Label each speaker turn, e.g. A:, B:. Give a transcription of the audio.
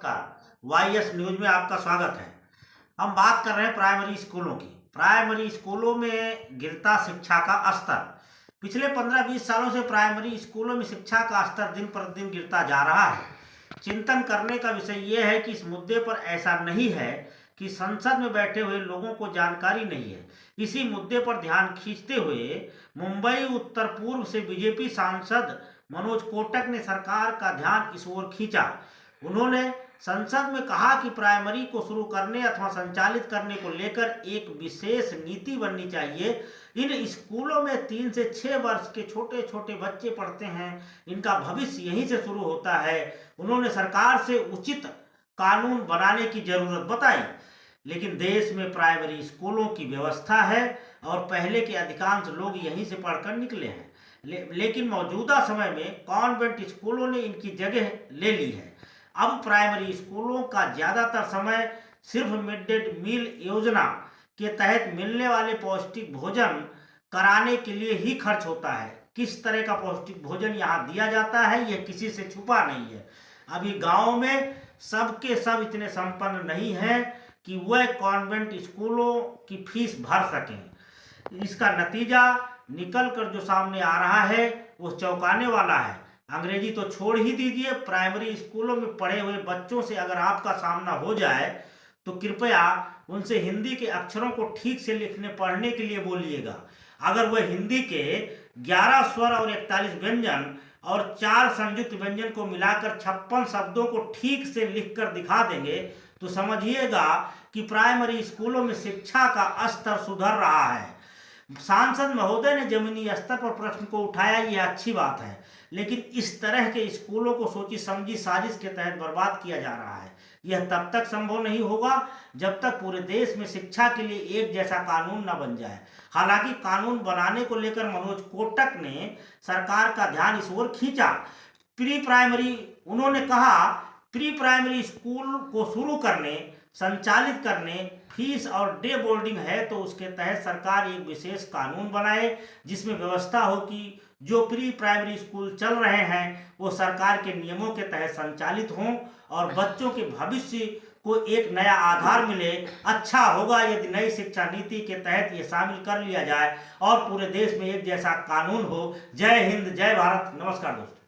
A: नमस्कार। YS news में आपका स्वागत है। हम बात कर रहे हैं प्राइमरी स्कूलों की। प्राइमरी स्कूलों में गिरता शिक्षा का स्तर। पिछले 15-20 सालों से प्राइमरी स्कूलों में शिक्षा का स्तर दिन प्रतिदिन गिरता जा रहा है। चिंतन करने का विषय यह है कि इस मुद्दे पर ऐसा नहीं है कि संसद में बैठे हुए लोगों को जानकारी नहीं है। इसी मुद्दे पर ध्यान खींचते हुए मुंबई उत्तर पूर्व से बीजेपी सांसद मनोज कोटक ने सरकार का ध्यान इस ओर खींचा। उन्होंने संसद में कहा कि प्राइमरी को शुरू करने अथवा संचालित करने को लेकर एक विशेष नीति बननी चाहिए। इन स्कूलों में 3 से 6 वर्ष के छोटे छोटे बच्चे पढ़ते हैं। इनका भविष्य यहीं से शुरू होता है। उन्होंने सरकार से उचित कानून बनाने की जरूरत बताई। लेकिन देश में प्राइमरी स्कूलों की व्यवस्था है और पहले के अधिकांश लोग यहीं से पढ़कर निकले हैं। लेकिन मौजूदा समय में कॉन्वेंट स्कूलों ने इनकी जगह ले ली है। अब प्राइमरी स्कूलों का ज़्यादातर समय सिर्फ मिड डे मील योजना के तहत मिलने वाले पौष्टिक भोजन कराने के लिए ही खर्च होता है। किस तरह का पौष्टिक भोजन यहाँ दिया जाता है यह किसी से छुपा नहीं है। अभी गाँव में सबके सब इतने संपन्न नहीं हैं कि वह कॉन्वेंट स्कूलों की फीस भर सकें। इसका नतीजा निकल कर जो सामने आ रहा है वो चौंकाने वाला है। अंग्रेजी तो छोड़ ही दीजिए, प्राइमरी स्कूलों में पढ़े हुए बच्चों से अगर आपका सामना हो जाए तो कृपया उनसे हिंदी के अक्षरों को ठीक से लिखने पढ़ने के लिए बोलिएगा। अगर वह हिंदी के 11 स्वर और 41 व्यंजन और 4 संयुक्त व्यंजन को मिलाकर 56 शब्दों को ठीक से लिखकर दिखा देंगे तो समझिएगा कि प्राइमरी स्कूलों में शिक्षा का स्तर सुधर रहा है। सांसद महोदय ने जमीनी स्तर पर प्रश्न को उठाया, यह अच्छी बात है, लेकिन इस तरह के स्कूलों को सोची समझी साजिश के तहत बर्बाद किया जा रहा है। यह तब तक संभव नहीं होगा जब तक पूरे देश में शिक्षा के लिए एक जैसा कानून न बन जाए। हालांकि कानून बनाने को लेकर मनोज कोटक ने सरकार का ध्यान इस ओर खींचा। उन्होंने कहा प्री प्राइमरी स्कूल को शुरू करने, संचालित करने, फीस और डे बोर्डिंग है तो उसके तहत सरकार एक विशेष कानून बनाए जिसमें व्यवस्था हो कि जो प्री प्राइमरी स्कूल चल रहे हैं वो सरकार के नियमों के तहत संचालित हों और बच्चों के भविष्य को एक नया आधार मिले। अच्छा होगा यदि नई शिक्षा नीति के तहत ये शामिल कर लिया जाए और पूरे देश में एक जैसा कानून हो। जय हिंद, जय भारत। नमस्कार दोस्तों।